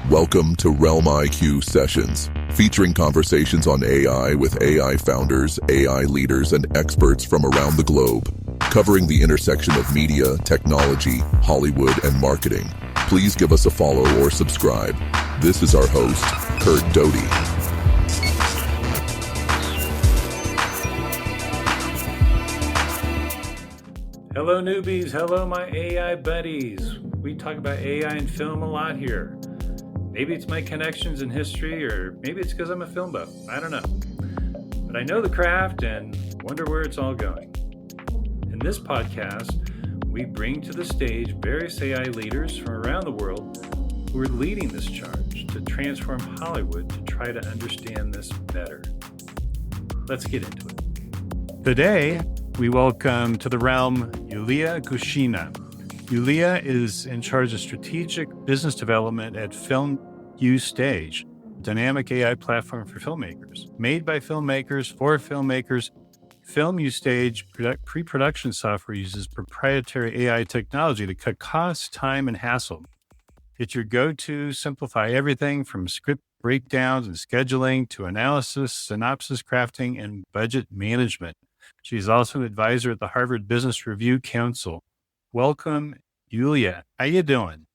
Welcome to RealmIQ Sessions, featuring conversations on AI with AI founders, AI leaders, and experts from around the globe, covering the intersection of media, technology, Hollywood, and marketing. Please give us a follow or subscribe. This is our host, Curt Doty. Hello newbies, hello my AI buddies. We talk about AI and film a lot here. Maybe it's my connections in history, or maybe it's because I'm a film buff. I don't know. But I know the craft and wonder where it's all going. In this podcast, we bring to the stage various AI leaders from around the world who are leading this charge to transform Hollywood to try to understand this better. Let's get into it. Today, we welcome to the realm Yulia Gushchina. Yulia is in charge of strategic business development at Filmustage, a dynamic AI platform for filmmakers. Made by filmmakers for filmmakers, Filmustage pre-production software uses proprietary AI technology to cut costs, time, and hassle. It's your go-to simplify everything from script breakdowns and scheduling to analysis, synopsis crafting, and budget management. She's also an advisor at the Harvard Business Review Council. Welcome, Yulia. How you doing?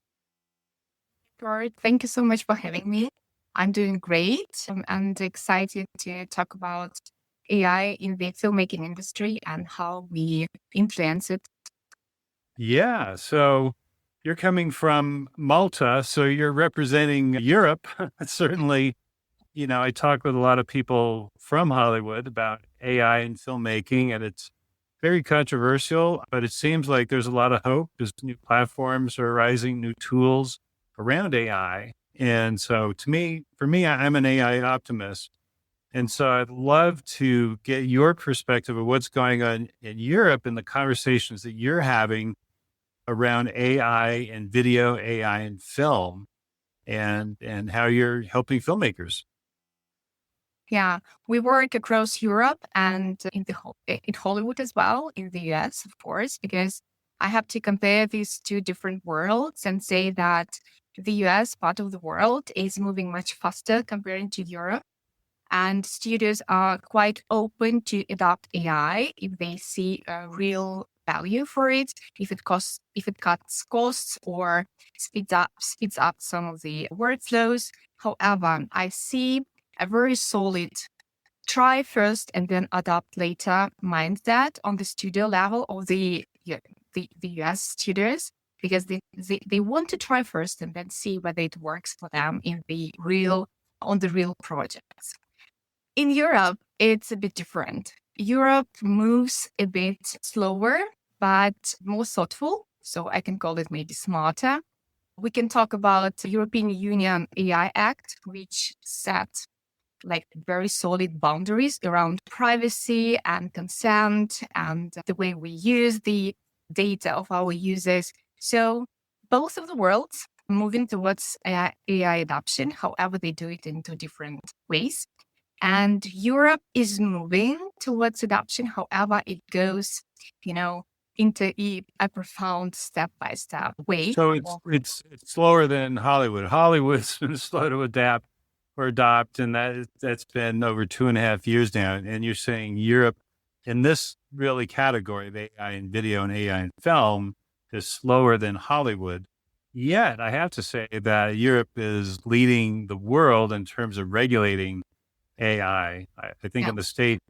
Curt, thank you so much for having me. I'm doing great. I'm excited to talk about AI in the filmmaking industry and how we influence it. Yeah, so you're coming from Malta, so you're representing Europe. Certainly, I talk with a lot of people from Hollywood about AI and filmmaking, and it's very controversial, but it seems like there's a lot of hope as new platforms are rising, new tools around AI. And so for me, I'm an AI optimist. And so I'd love to get your perspective of what's going on in Europe and the conversations that you're having around AI and video, AI and film, and how you're helping filmmakers. Yeah, we work across Europe and in Hollywood as well, in the US, of course, because I have to compare these two different worlds and say that the US part of the world is moving much faster compared to Europe. And studios are quite open to adopt AI if they see a real value for it, if it cuts costs or speeds up some of the workflows. However, I see a very solid try first and then adopt later mindset on the studio level of the US studios, because they want to try first and then see whether it works for them on the real projects. In Europe, it's a bit different. Europe moves a bit slower, but more thoughtful. So I can call it maybe smarter. We can talk about the European Union AI Act, which set very solid boundaries around privacy and consent and the way we use the data of our users. So both of the worlds are moving towards AI adoption. However, they do it in two different ways. And Europe is moving towards adoption. However, it goes, into a profound step-by-step way. So it's slower than Hollywood. Hollywood's been slow to adapt or adopt, and that's been over 2.5 years now. And you're saying Europe, in this really category of AI and video and AI and film, is slower than Hollywood. Yet, I have to say that Europe is leading the world in terms of regulating AI. I think in the States,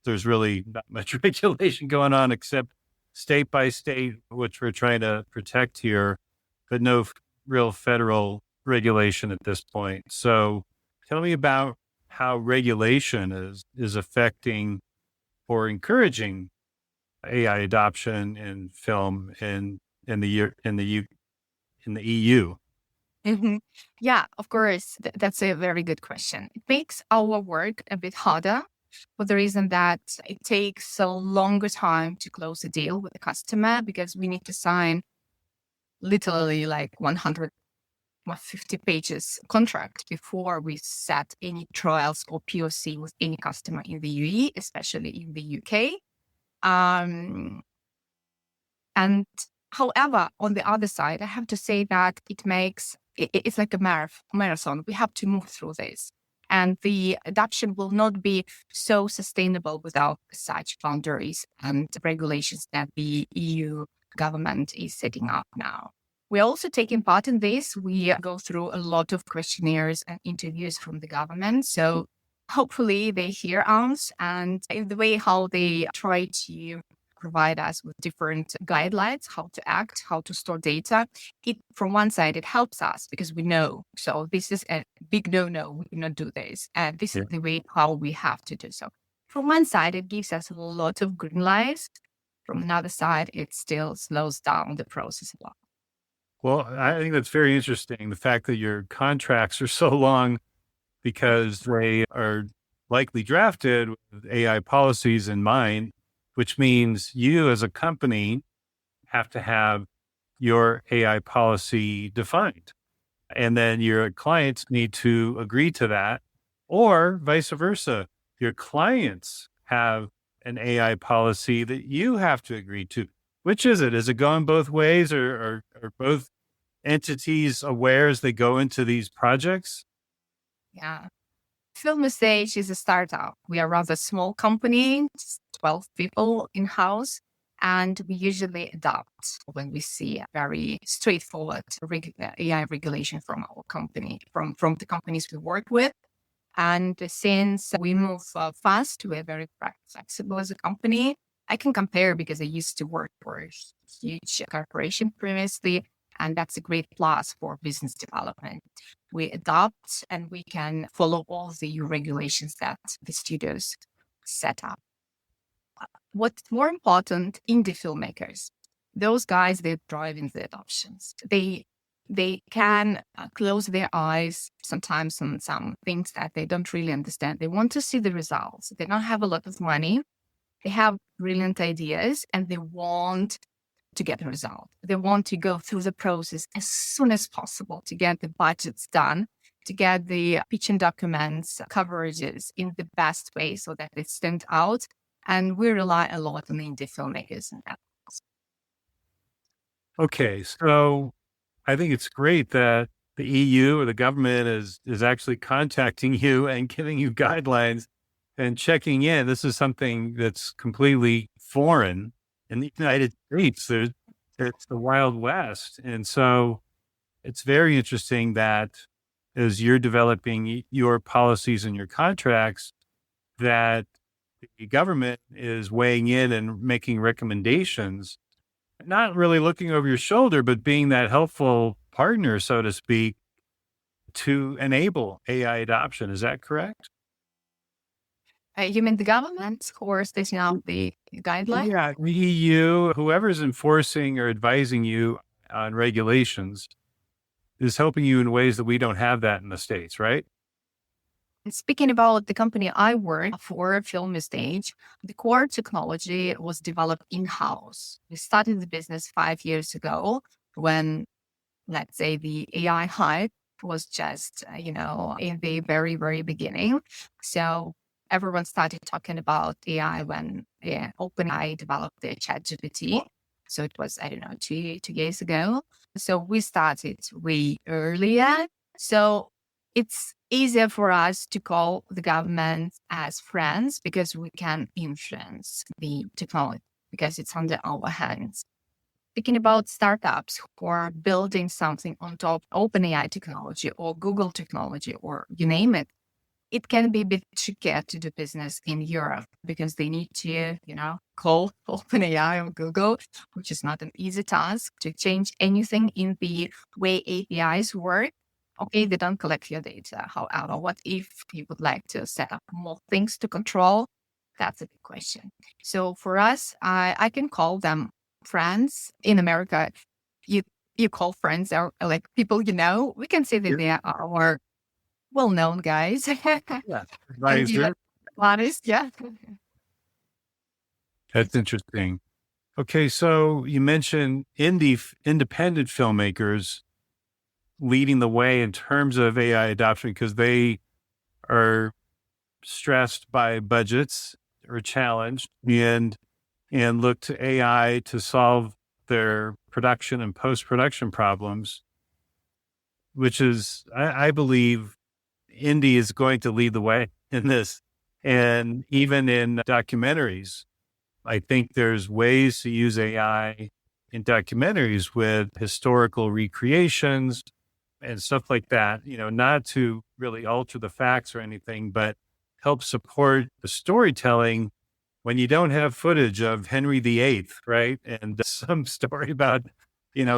there's really not much regulation going on except state by state, which we're trying to protect here, but no real federal regulation at this point. So tell me about how regulation is affecting or encouraging AI adoption in film in the EU. Mm-hmm. Yeah, of course. That's a very good question. It makes our work a bit harder for the reason that it takes a longer time to close a deal with the customer, because we need to sign literally 150 pages contract before we set any trials or POC with any customer in the UE, especially in the UK. And however, on the other side, I have to say that it makes it's like a marathon. We have to move through this. And the adoption will not be so sustainable without such boundaries and regulations that the EU government is setting up now. We're also taking part in this. We go through a lot of questionnaires and interviews from the government. So hopefully they hear us, and in the way how they try to provide us with different guidelines, how to act, how to store data. From one side, it helps us because we know. So this is a big no-no. We cannot do this. And this is the way how we have to do so. From one side, it gives us a lot of green lights. From another side, it still slows down the process a lot. Well, I think that's very interesting. The fact that your contracts are so long because they are likely drafted with AI policies in mind, which means you as a company have to have your AI policy defined. And then your clients need to agree to that, or vice versa. Your clients have an AI policy that you have to agree to. Which is it? Is it going both ways, or are both entities aware as they go into these projects? Yeah. Filmustage is a startup. We are a rather small company, just 12 people in-house, and we usually adopt when we see a very straightforward AI regulation from our company, from the companies we work with. And since we move fast, we're very flexible as a company. I can compare because I used to work for a huge corporation previously, and that's a great plus for business development. We adopt and we can follow all the regulations that the studios set up. What's more important, indie filmmakers, those guys, they're driving the adoptions. They can close their eyes sometimes on some things that they don't really understand. They want to see the results. They don't have a lot of money. They have brilliant ideas and they want to get a result. They want to go through the process as soon as possible to get the budgets done, to get the pitching documents, coverages in the best way so that they stand out. And we rely a lot on indie filmmakers in that. Okay, so I think it's great that the EU or the government is actually contacting you and giving you guidelines and checking in. This is something that's completely foreign in the United States. It's the Wild West. And so it's very interesting that as you're developing your policies and your contracts, that the government is weighing in and making recommendations, not really looking over your shoulder, but being that helpful partner, so to speak, to enable AI adoption. Is that correct? You mean the government or setting out the guidelines? Yeah, the EU, whoever's enforcing or advising you on regulations is helping you in ways that we don't have that in the States, right? And speaking about the company I work for, Filmustage, the core technology was developed in-house. We started the business 5 years ago when, let's say, the AI hype was just, in the very, very beginning. So everyone started talking about AI when OpenAI developed their ChatGPT. So it was, 2 years ago. So we started way earlier. So it's easier for us to call the government as friends because we can influence the technology because it's under our hands. Speaking about startups who are building something on top of OpenAI technology or Google technology or you name it, it can be a bit trickier to do business in Europe because they need to, call OpenAI or Google, which is not an easy task to change anything in the way APIs work. Okay, they don't collect your data. However, what if you would like to set up more things to control? That's a big question. So for us, I can call them friends. In America, you call friends are like people we can say that they are our well-known guys. Yeah. Advisor. Honest, yeah. That's interesting. Okay, so you mentioned independent filmmakers leading the way in terms of AI adoption because they are stressed by budgets or challenged and look to AI to solve their production and post-production problems. which is, I believe indie is going to lead the way in this. And even in documentaries, I think there's ways to use AI in documentaries with historical recreations and stuff like that, not to really alter the facts or anything, but help support the storytelling when you don't have footage of Henry VIII, right? And some story about,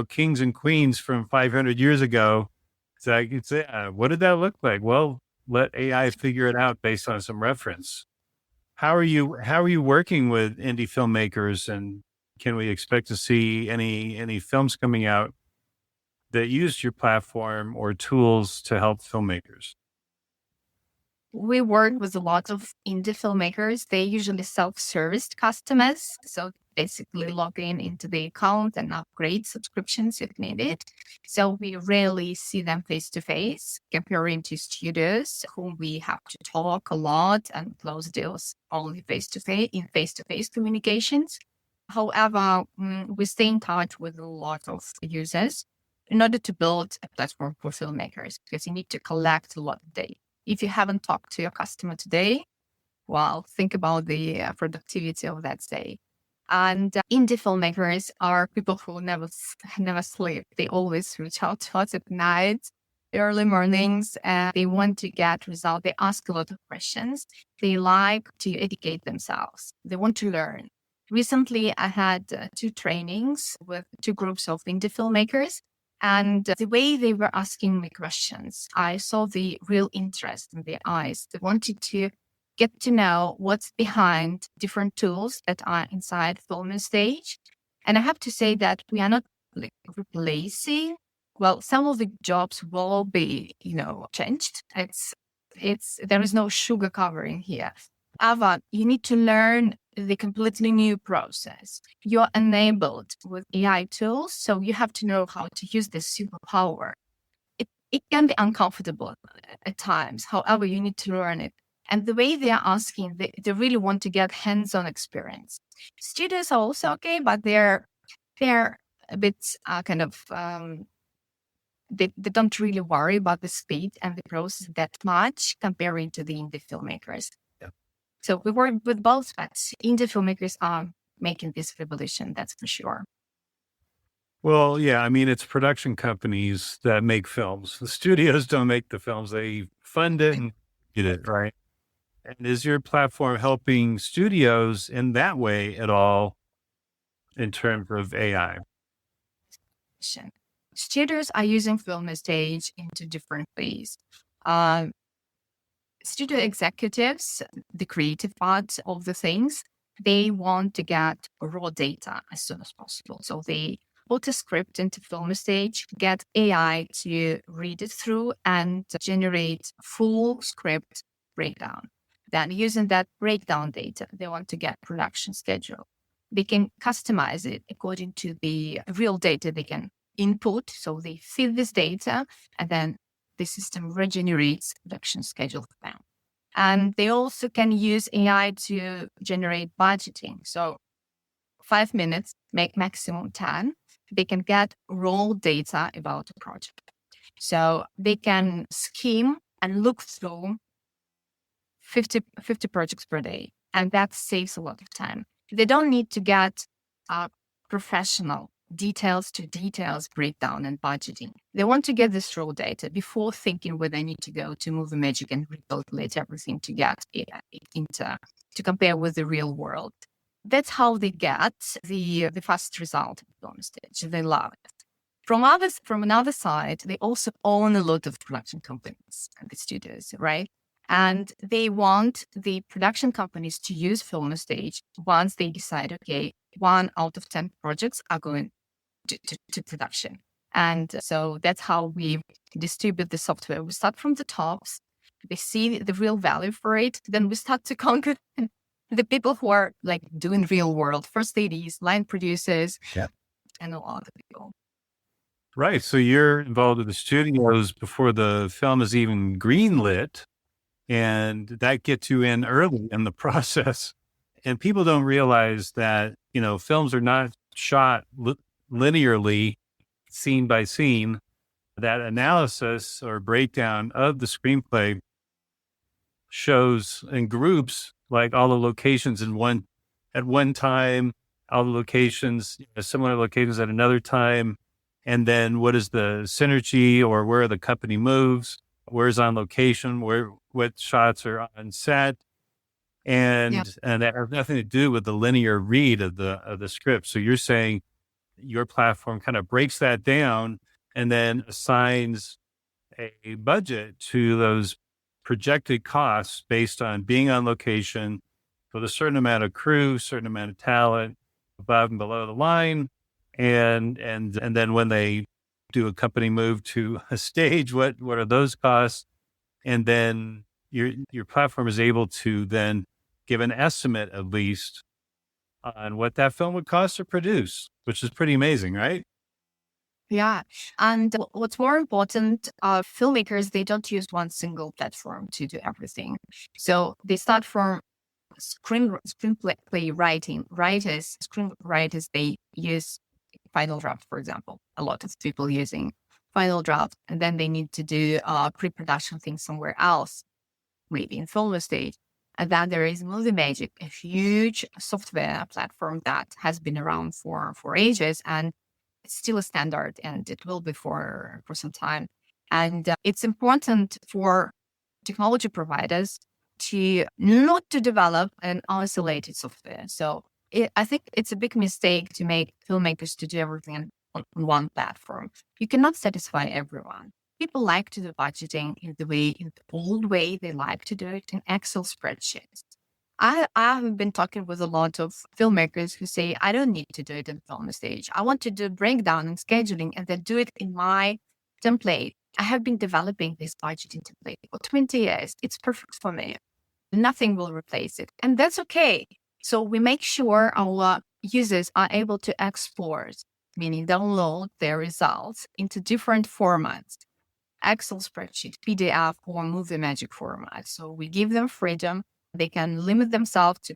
kings and queens from 500 years ago. So I could say, what did that look like? Well, let AI figure it out based on some reference. How are you working with indie filmmakers, and can we expect to see any films coming out that use your platform or tools to help filmmakers? We work with a lot of indie filmmakers. They usually self-serviced customers. So basically log into the account and upgrade subscriptions if needed. So we rarely see them face to face, comparing to studios whom we have to talk a lot and close deals only face to face communications. However, we stay in touch with a lot of users in order to build a platform for filmmakers, because you need to collect a lot of data. If you haven't talked to your customer today, well, think about the productivity of that day. And indie filmmakers are people who never sleep. They always reach out to us at night, early mornings, and they want to get results. They ask a lot of questions. They like to educate themselves. They want to learn. Recently, I had 2 trainings with 2 groups of indie filmmakers. And the way they were asking me questions, I saw the real interest in their eyes. They wanted to get to know what's behind different tools that are inside Filmustage. And I have to say that we are not replacing. Well, some of the jobs will be, changed. There is no sugar covering here. However, you need to learn the completely new process. You're enabled with AI tools, so you have to know how to use this superpower. It can be uncomfortable at times. However, you need to learn it. And the way they are asking, they really want to get hands-on experience. Studios are also okay, but they're a bit they don't really worry about the speed and the process that much comparing to the indie filmmakers. So we work with both, but indie filmmakers are making this revolution, that's for sure. Well, yeah, it's production companies that make films. The studios don't make the films. They fund it and get it, right? And is your platform helping studios in that way at all in terms of AI? Studios are using Filmustage into different ways. Studio executives, the creative part of the things, they want to get raw data as soon as possible. So they put a script into Filmustage, get AI to read it through and generate full script breakdown. Then using that breakdown data, they want to get production schedule. They can customize it according to the real data they can input. So they feed this data and then the system regenerates production schedule for them. And they also can use AI to generate budgeting. So 5 minutes, make maximum 10. They can get raw data about a project. So they can scheme and look through 50 projects per day. And that saves a lot of time. They don't need to get professional details to details breakdown and budgeting. They want to get this raw data before thinking where they need to go to Movie Magic and recalculate everything to get it to compare with the real world. That's how they get the fast result on stage. They love it. From another side, they also own a lot of production companies and the studios, right? And they want the production companies to use Filmustage once they decide, okay, 1 out of 10 projects are going to production. And so that's how we distribute the software. We start from the tops. They see the real value for it. Then we start to conquer the people who are like doing real world, first ADs, line producers, and a lot of people. Right. So you're involved with the studios before the film is even greenlit, and that gets you in early in the process. And people don't realize that, films are not shot linearly, scene by scene. that analysis or breakdown of the screenplay shows in groups, like all the locations at one time, all the locations, similar locations at another time. And then what is the synergy, or where the company moves, where's on location, what shots are on set. And that has nothing to do with the linear read of the script. So you're saying your platform kind of breaks that down and then assigns a budget to those projected costs based on being on location with a certain amount of crew, certain amount of talent above and below the line. And then when they do a company move to a stage, what are those costs? And then your platform is able to then give an estimate, at least, on what that film would cost to produce, which is pretty amazing, right? Yeah. And what's more important, filmmakers, they don't use one single platform to do everything. So they start from screenplay writing. Screenwriters, they use Final Draft, for example. A lot of people using Final Draft, and then they need to do pre-production things somewhere else, maybe in Filmustage. And then there is Movie Magic, a huge software platform that has been around for ages, and it's still a standard, and it will be for some time. And it's important for technology providers to not to develop an isolated software. So I think it's a big mistake to make filmmakers to do everything on one platform. You cannot satisfy everyone. People like to do budgeting in the old way. They like to do it in Excel spreadsheets. I have been talking with a lot of filmmakers who say, I don't need to do it in Filmustage. I want to do breakdown and scheduling and then do it in my template. I have been developing this budgeting template for 20 years. It's perfect for me. Nothing will replace it. And that's okay. So we make sure our users are able to export, meaning download their results into different formats. Excel spreadsheet, PDF, or Movie Magic format. So we give them freedom. They can limit themselves to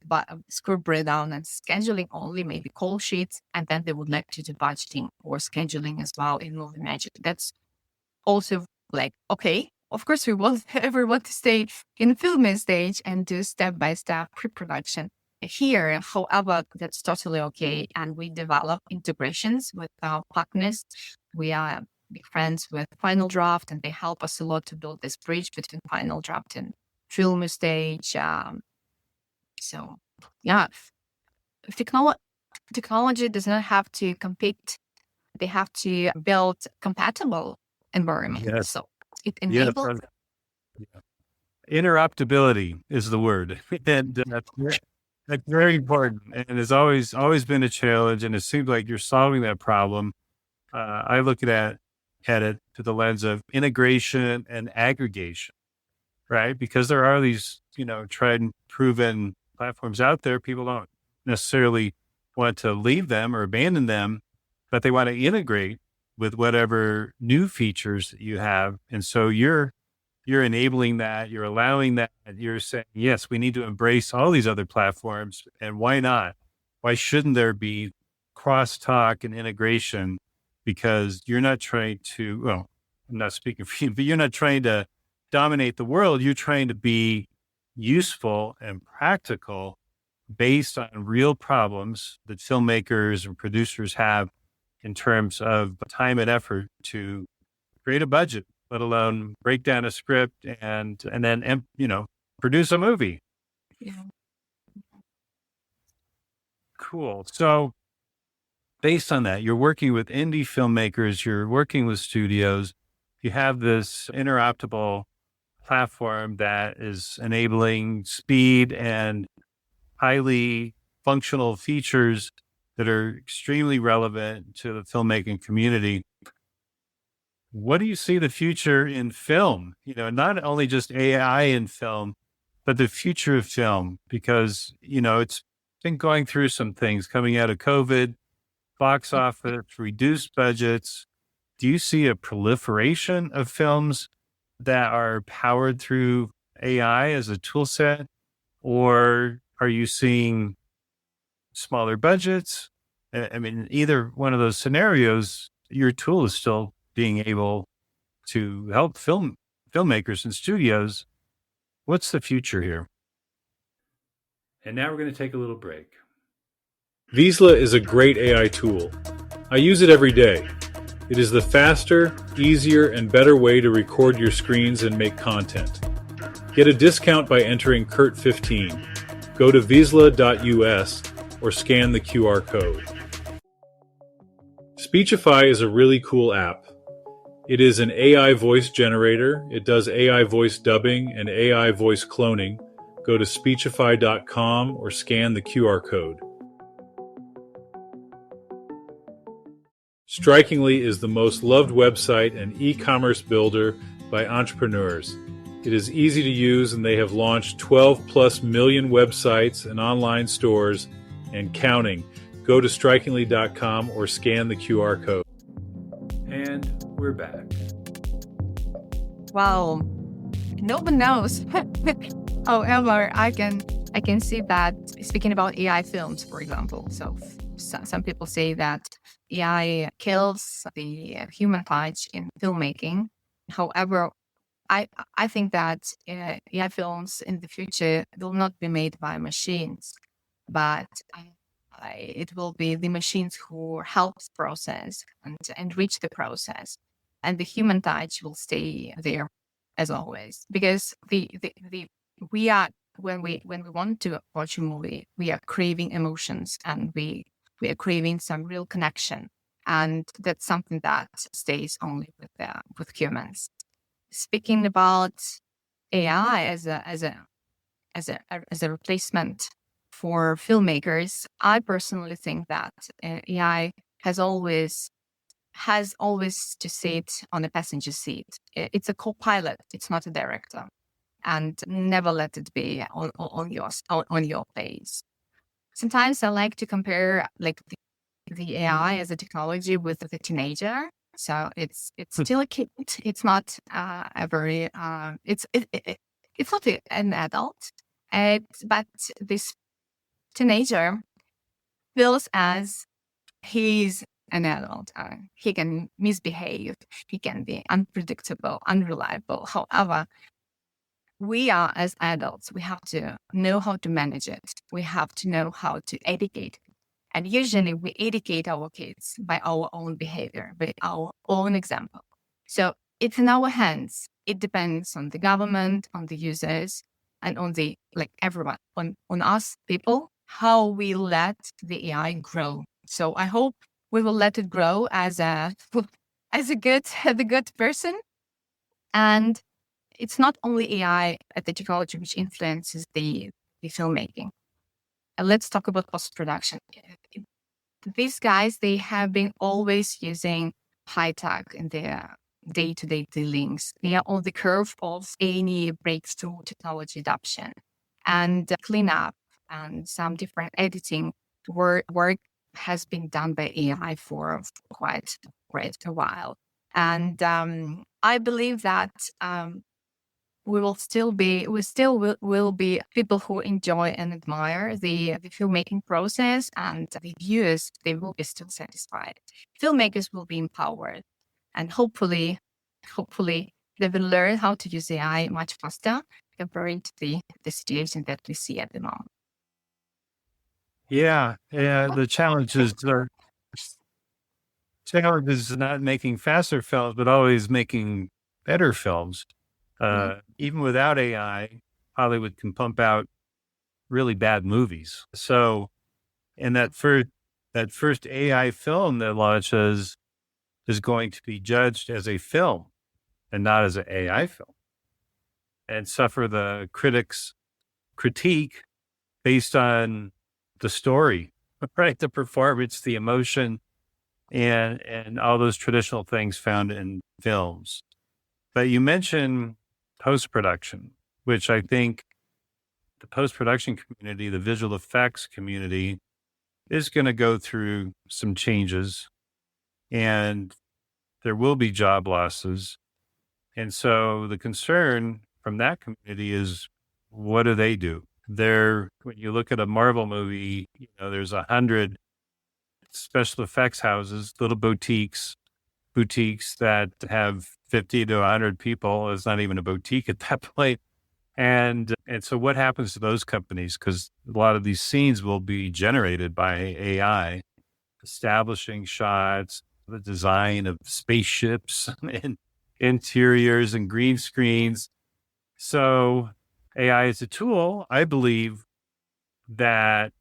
script breakdown and scheduling only, maybe call sheets, and then they would like to do budgeting or scheduling as well in Movie Magic. That's also like, okay, of course we want everyone to stay in Filmustage and do step-by-step pre-production here. However, that's totally okay. And we develop integrations with our partners. We are big friends with Final Draft, and they help us a lot to build this bridge between Final Draft and Filmustage. So, yeah, technology does not have to compete. They have to build compatible environments. Yes. So it enables. Yeah. Interoperability is the word. And that's very important. And it's always been a challenge. And it seems like you're solving that problem. I look at it through the lens of integration and aggregation, right? Because there are these, tried and proven platforms out there. People don't necessarily want to leave them or abandon them, but they want to integrate with whatever new features that you have. And so you're enabling that, you're allowing that, you're saying, yes, we need to embrace all these other platforms. And why not? Why shouldn't there be crosstalk and integration? Because you're not trying to, well, I'm not speaking for you, but you're not trying to dominate the world. You're trying to be useful and practical based on real problems that filmmakers and producers have in terms of time and effort to create a budget, let alone break down a script and then, produce a movie. Yeah. Cool. So based on that, you're working with indie filmmakers, you're working with studios, you have this interoperable platform that is enabling speed and highly functional features that are extremely relevant to the filmmaking community. What do you see the future in film? Not only just AI in film, but the future of film, because, it's been going through some things coming out of COVID, box office, reduced budgets. Do you see a proliferation of films that are powered through AI as a tool set? Or are you seeing smaller budgets? I mean, either one of those scenarios, your tool is still being able to help filmmakers and studios. What's the future here? And now we're going to take a little break. Visla is a great AI tool. I use it every day. It is the faster, easier, and better way to record your screens and make content. Get a discount by entering Curt15. Go to visla.us or scan the QR code. Speechify is a really cool app. It is an AI voice generator. It does AI voice dubbing and AI voice cloning. Go to speechify.com or scan the QR code. Strikingly is the most loved website and e-commerce builder by entrepreneurs. It is easy to use, and they have launched 12 plus million websites and online stores and counting. Go to strikingly.com or scan the QR code. And we're back. Well, no one knows. However, I can see that, speaking about AI films, for example. So some people say that AI kills the human touch in filmmaking. However, I think that AI films in the future will not be made by machines, but it will be the machines who help the process and enrich the process, and the human touch will stay there as always. Because we are, when we want to watch a movie, we are craving emotions, and we are craving some real connection, and that's something that stays only with humans. Speaking about AI as a replacement for filmmakers, I personally think that AI has always to sit on a passenger seat. It's a co-pilot. It's not a director, and never let it be on your place. Sometimes I like to compare like the AI as a technology with the teenager. So it's still a kid. It's not a very it's not an adult. But this teenager feels as he's an adult. He can misbehave. He can be unpredictable, unreliable. However, we are, as adults, we have to know how to manage it. We have to know how to educate. And usually we educate our kids by our own behavior, by our own example. So it's in our hands. It depends on the government, on the users, and on everyone, on us people, how we let the AI grow. So I hope we will let it grow as a good person. And it's not only AI at the technology which influences the filmmaking. Let's talk about post-production. These guys, they have been always using high tech in their day-to-day dealings. They are on the curve of any breakthrough technology adoption, and cleanup and some different editing work has been done by AI for quite a while. And I believe that we still will be people who enjoy and admire the filmmaking process, and the viewers, they will be still satisfied. Filmmakers will be empowered, and hopefully they will learn how to use AI much faster comparing to the situation that we see at the moment. Yeah, the challenge is not making faster films, but always making better films. Even without AI, Hollywood can pump out really bad movies. So, and that first AI film that launches is going to be judged as a film and not as an AI film, and suffer the critics' critique based on the story, right? The performance, the emotion, and all those traditional things found in films. But you mentioned post-production, which I think the post-production community, the visual effects community, is going to go through some changes, and there will be job losses. And so the concern from that community is, what do they do? When you look at a Marvel movie, there's 100 special effects houses, little boutiques that have 50 to 100 people. It's not even a boutique at that point. And so what happens to those companies? Because a lot of these scenes will be generated by AI, establishing shots, the design of spaceships and interiors and green screens. So AI is a tool, I believe, that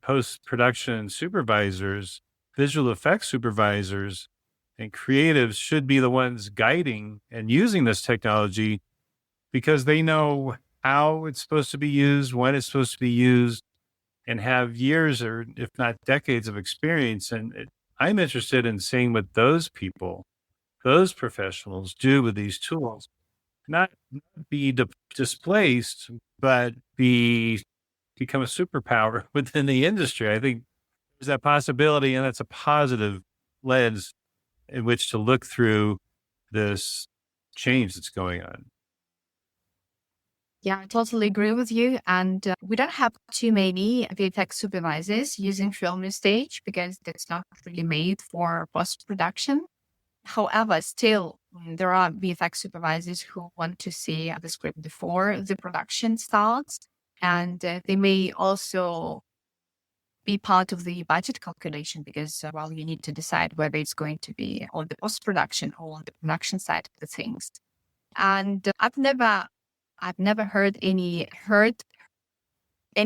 post-production supervisors, visual effects supervisors, and creatives should be the ones guiding and using this technology, because they know how it's supposed to be used, when it's supposed to be used, and have years or if not decades of experience. And I'm interested in seeing what those people, those professionals do with these tools, not be displaced, but become a superpower within the industry. I think there's that possibility, and that's a positive lens in which to look through this change that's going on. Yeah, I totally agree with you. And we don't have too many VFX supervisors using Filmustage because it's not really made for post-production. However, still, there are VFX supervisors who want to see the script before the production starts. And they may also be part of the budget calculation because, well, you need to decide whether it's going to be on the post-production or on the production side of the things. And I've never heard any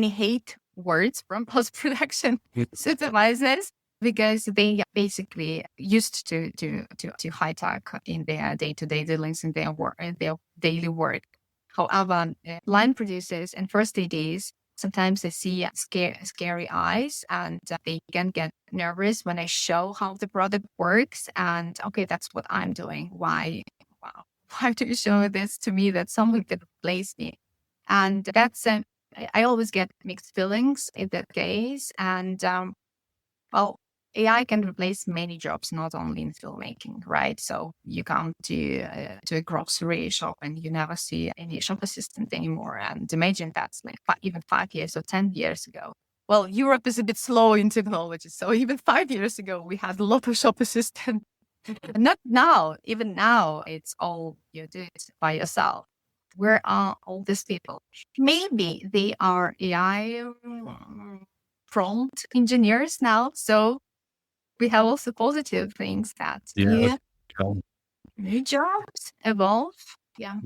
hate words from post-production supervisors because they basically used to high tech in their day-to-day dealings in their work, in their daily work. However, line producers and first ADs, sometimes they see scary eyes and they can get nervous when I show how the product works. And okay, that's what I'm doing. Why do you show this to me that someone can replace me? And that's, I always get mixed feelings in that case. And well, AI can replace many jobs, not only in filmmaking, right? So you come to a grocery shop and you never see any shop assistant anymore. And imagine that's like even 5 years or 10 years ago. Well, Europe is a bit slow in technology. So even 5 years ago, we had a lot of shop assistants. Not now. Even now, it's all you do it by yourself. Where are all these people? Maybe they are AI prompt engineers now. So we have also positive things that new jobs evolve. Yeah.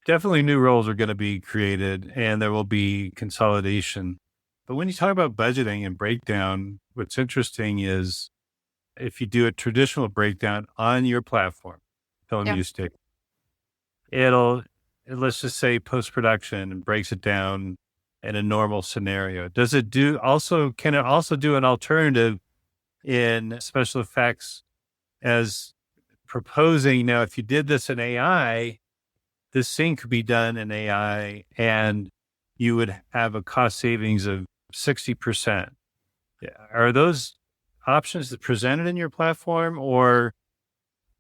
Definitely new roles are going to be created and there will be consolidation. But when you talk about budgeting and breakdown, what's interesting is if you do a traditional breakdown on your platform, Filmustage, let's just say post-production and breaks it down in a normal scenario. Can it also do an alternative in special effects as proposing, now, if you did this in AI, this scene could be done in AI and you would have a cost savings of 60%. Are those options presented in your platform, or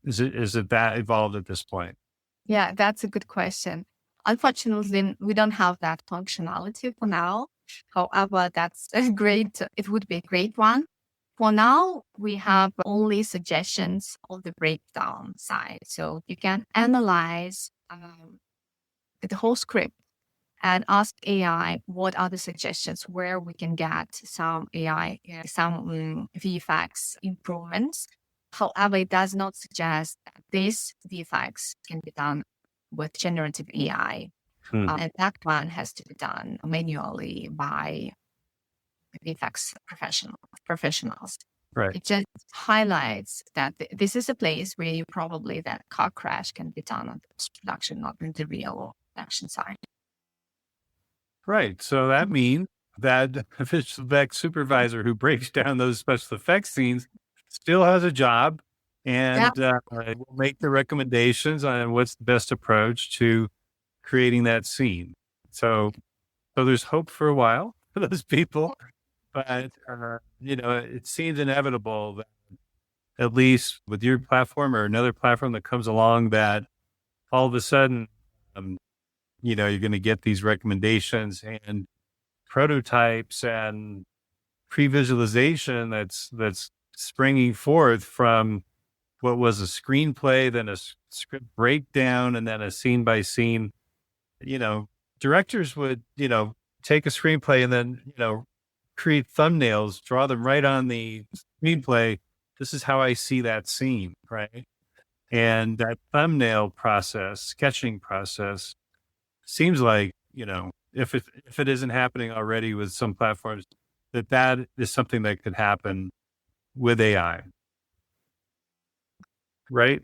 is it that evolved at this point? Yeah, that's a good question. Unfortunately, we don't have that functionality for now. However, it would be a great one. For now, we have only suggestions on the breakdown side. So you can analyze the whole script and ask AI what are the suggestions where we can get some AI, some VFX improvements. However, it does not suggest that this VFX can be done with generative AI. And that one has to be done manually by VFX professionals. Right. It just highlights that this is a place where probably that car crash can be done on post-production, not in the real production side. Right. So that means that a visual effects supervisor who breaks down those special effects scenes still has a job and will make the recommendations on what's the best approach to creating that scene. So there's hope for a while for those people, but it seems inevitable that at least with your platform or another platform that comes along, that all of a sudden, you're going to get these recommendations and prototypes and pre-visualization that's springing forth from what was a screenplay, then a script breakdown, and then a scene by scene. Directors would, take a screenplay and then, create thumbnails, draw them right on the screenplay. This is how I see that scene, right? And that thumbnail process, sketching process, seems like, if it isn't happening already with some platforms, that is something that could happen with AI. Right?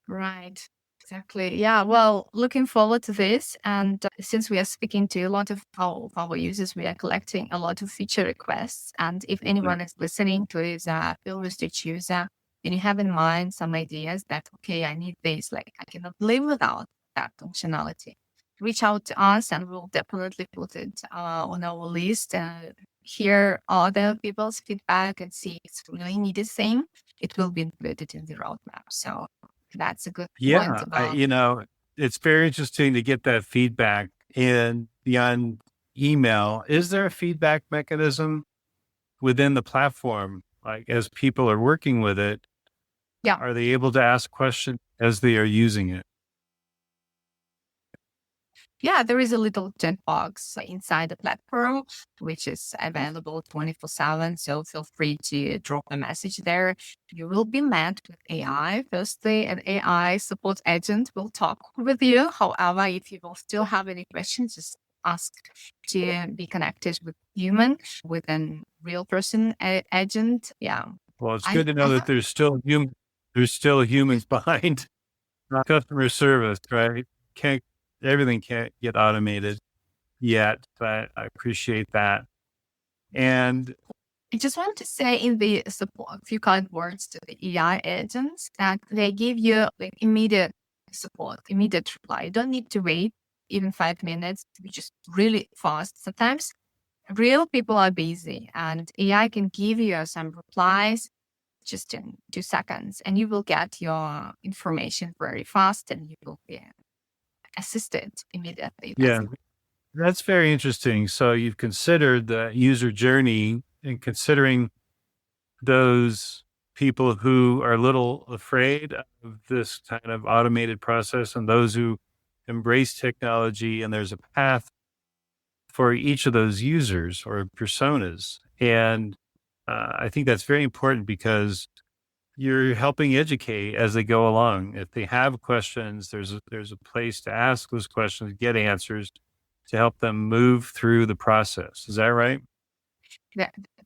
Right. Exactly. Yeah. Well, looking forward to this. And since we are speaking to a lot of our users, we are collecting a lot of feature requests. And if anyone is listening to is a Filmustage user, and you have in mind some ideas that, okay, I need this, like I cannot live without that functionality, reach out to us and we'll definitely put it on our list. Hear other people's feedback and see if it's really needed thing. It will be included in the roadmap. So that's a good point about. It's very interesting to get that feedback. And beyond email, is there a feedback mechanism within the platform? Like as people are working with it, Yeah. Are they able to ask questions as they are using it? Yeah, there is a little chat box inside the platform, which is available 24/7. So feel free to drop a message there. You will be met with AI. Firstly, an AI support agent will talk with you. However, if you will still have any questions, just ask to be connected with human, with a real person agent. Yeah. Well, it's good to know that there's still humans behind customer service, right? Everything can't get automated yet, but I appreciate that. And I just want to say in the support, a few kind words to the AI agents that they give you like immediate support, immediate reply. You don't need to wait even 5 minutes, which is really fast. Sometimes real people are busy and AI can give you some replies just in 2 seconds and you will get your information very fast and you will be assisted immediately. That's very interesting. So you've considered the user journey and considering those people who are a little afraid of this kind of automated process and those who embrace technology, and there's a path for each of those users or personas. And I think that's very important because you're helping educate as they go along. If they have questions, there's a place to ask those questions, get answers to help them move through the process. Is that right?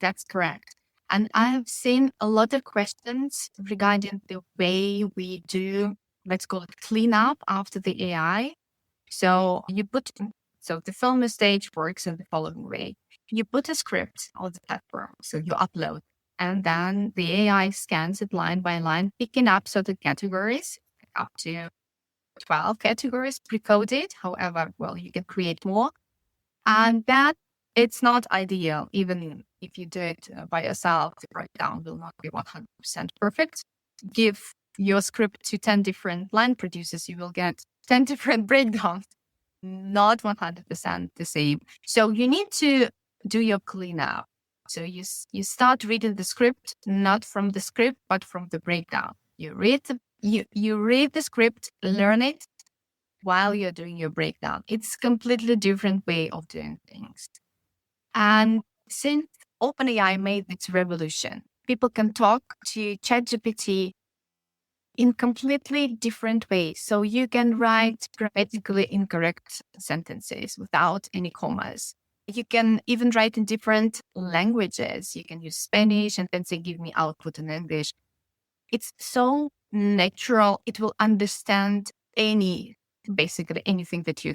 That's correct. And I have seen a lot of questions regarding the way we do, let's call it cleanup after the AI. So the Filmustage works in the following way. You put a script on the platform, so you upload, and then the AI scans it line by line, picking up certain categories, up to 12 categories pre-coded. However, you can create more. And that it's not ideal. Even if you do it by yourself, the breakdown will not be 100% perfect. Give your script to 10 different line producers, you will get 10 different breakdowns, not 100% the same. So you need to do your cleanup. So you start reading the script, not from the script, but from the breakdown. You read the script, learn it while you're doing your breakdown. It's completely different way of doing things. And since OpenAI made its revolution, people can talk to ChatGPT in completely different ways. So you can write grammatically incorrect sentences without any commas. You can even write in different languages. You can use Spanish and then say, give me output in English. It's so natural. It will understand basically anything that you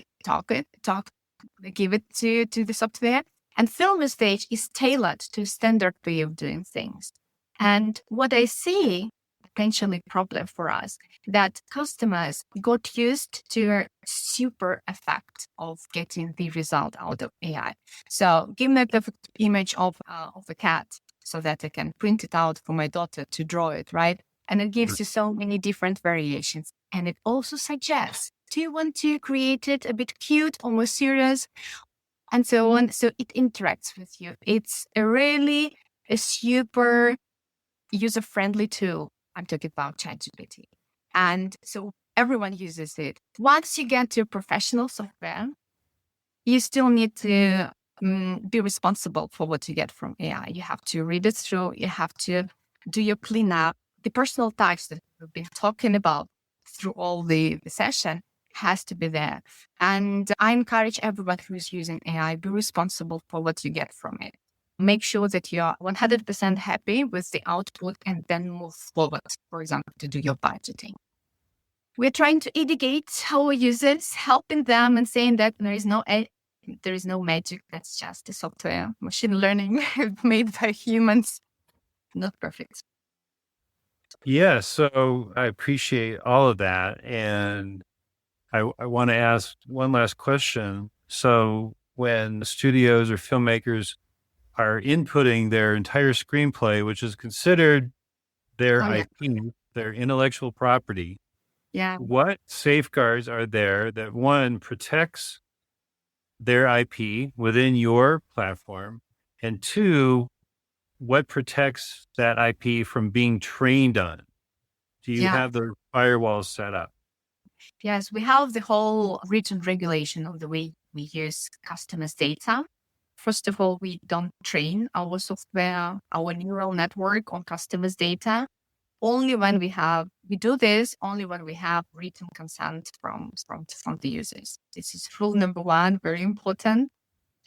give it to the software. And Filmustage is tailored to a standard way of doing things. And what I see potentially problem for us that customers got used to a super effect of getting the result out of AI. So give me a perfect image of a cat so that I can print it out for my daughter to draw it, right? And it gives you so many different variations. And it also suggests, do you want to create it a bit cute or more serious? And so on. So it interacts with you. It's a super user-friendly tool. I'm talking about ChatGPT. And so everyone uses it. Once you get to professional software, you still need to be responsible for what you get from AI. You have to read it through. You have to do your cleanup. The personal touch that we've been talking about through all the session has to be there. And I encourage everyone who's using AI, be responsible for what you get from it. Make sure that you're 100% happy with the output and then move forward, for example, to do your budgeting. We're trying to educate our users, helping them and saying that there is no magic. That's just a software, machine learning made by humans, not perfect. Yeah, so I appreciate all of that. And I want to ask one last question. So when studios or filmmakers are inputting their entire screenplay, which is considered their IP, their intellectual property, what safeguards are there that, one, protects their IP within your platform, and two, what protects that IP from being trained on? Do you have the firewalls set up? Yes, we have the whole written regulation of the way we use customers' data. First of all, we don't train our software, our neural network on customers' data. Only when we do this only when we have written consent from the users. This is rule number one, very important.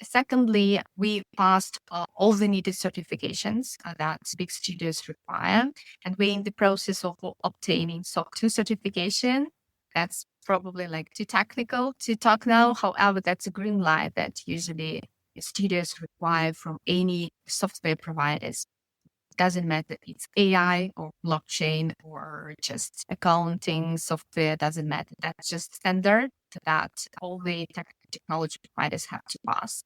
Secondly, we passed all the needed certifications that big studios require, and we're in the process of obtaining SOC 2 certification. That's probably like too technical to talk now. However, that's a green light that usually studios require from any software providers. Doesn't matter if it's AI or blockchain or just accounting software, doesn't matter. That's just standard that all the technology providers have to pass.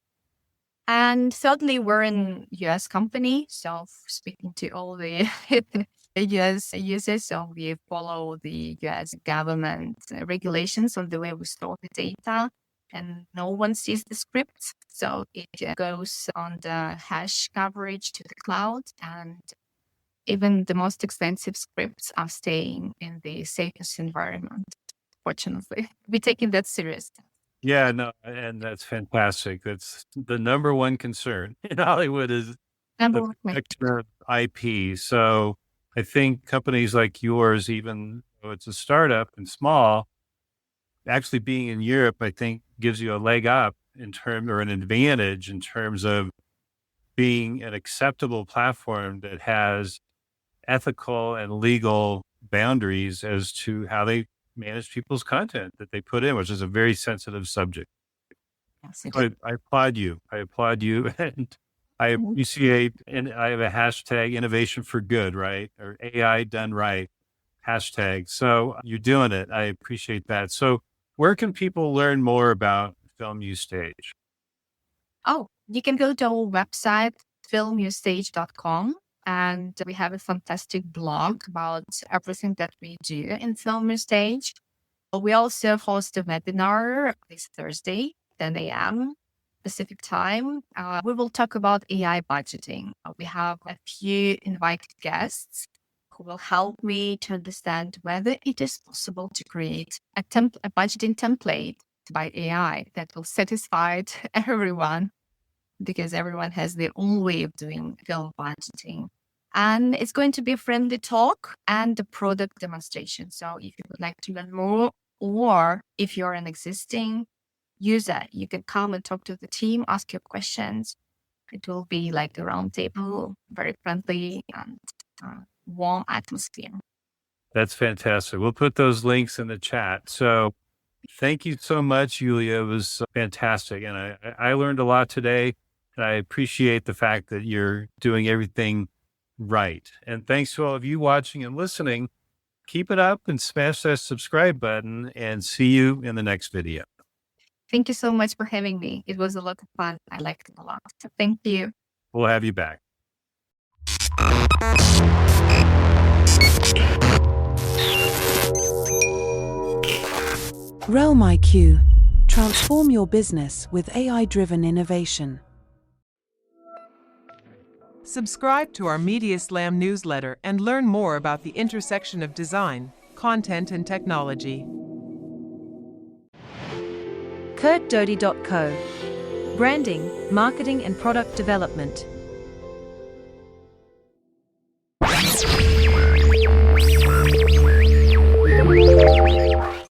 And thirdly, we're an US company. So speaking to all the US users, so we follow the US government regulations on the way we store the data. And no one sees the script. So it goes on the hash coverage to the cloud. And even the most expensive scripts are staying in the safest environment, fortunately. We're taking that serious. Yeah, no, and that's fantastic. That's the number one concern in Hollywood is the protection of IP. So I think companies like yours, even though it's a startup and small, actually being in Europe, I think gives you a leg up or an advantage in terms of being an acceptable platform that has ethical and legal boundaries as to how they manage people's content that they put in, which is a very sensitive subject. Yes, So I applaud you. And I appreciate, and I have a hashtag innovation for good, right? Or AI done right hashtag. So you're doing it. I appreciate that. So where can people learn more about Filmustage? Oh, you can go to our website, filmustage.com. And we have a fantastic blog about everything that we do in Filmustage. We also host a webinar this Thursday, 10 a.m. Pacific time. We will talk about AI budgeting. We have a few invited guests who will help me to understand whether it is possible to create a budgeting template by AI that will satisfy everyone, because everyone has their own way of doing film budgeting. And it's going to be a friendly talk and a product demonstration. So if you would like to learn more, or if you're an existing user, you can come and talk to the team, ask your questions. It will be like a round table, very friendly and warm atmosphere. That's fantastic. We'll put those links in the chat. So thank you so much, Yulia. It was fantastic. And I learned a lot today. And I appreciate the fact that you're doing everything right. And thanks to all of you watching and listening. Keep it up and smash that subscribe button, and see you in the next video. Thank you so much for having me. It was a lot of fun. I liked it a lot. So thank you. We'll have you back. RealmIQ. Transform your business with AI-driven innovation. Subscribe to our Media Slam newsletter and learn more about the intersection of design, content, and technology. CurtDoty.co. Branding, marketing, and product development.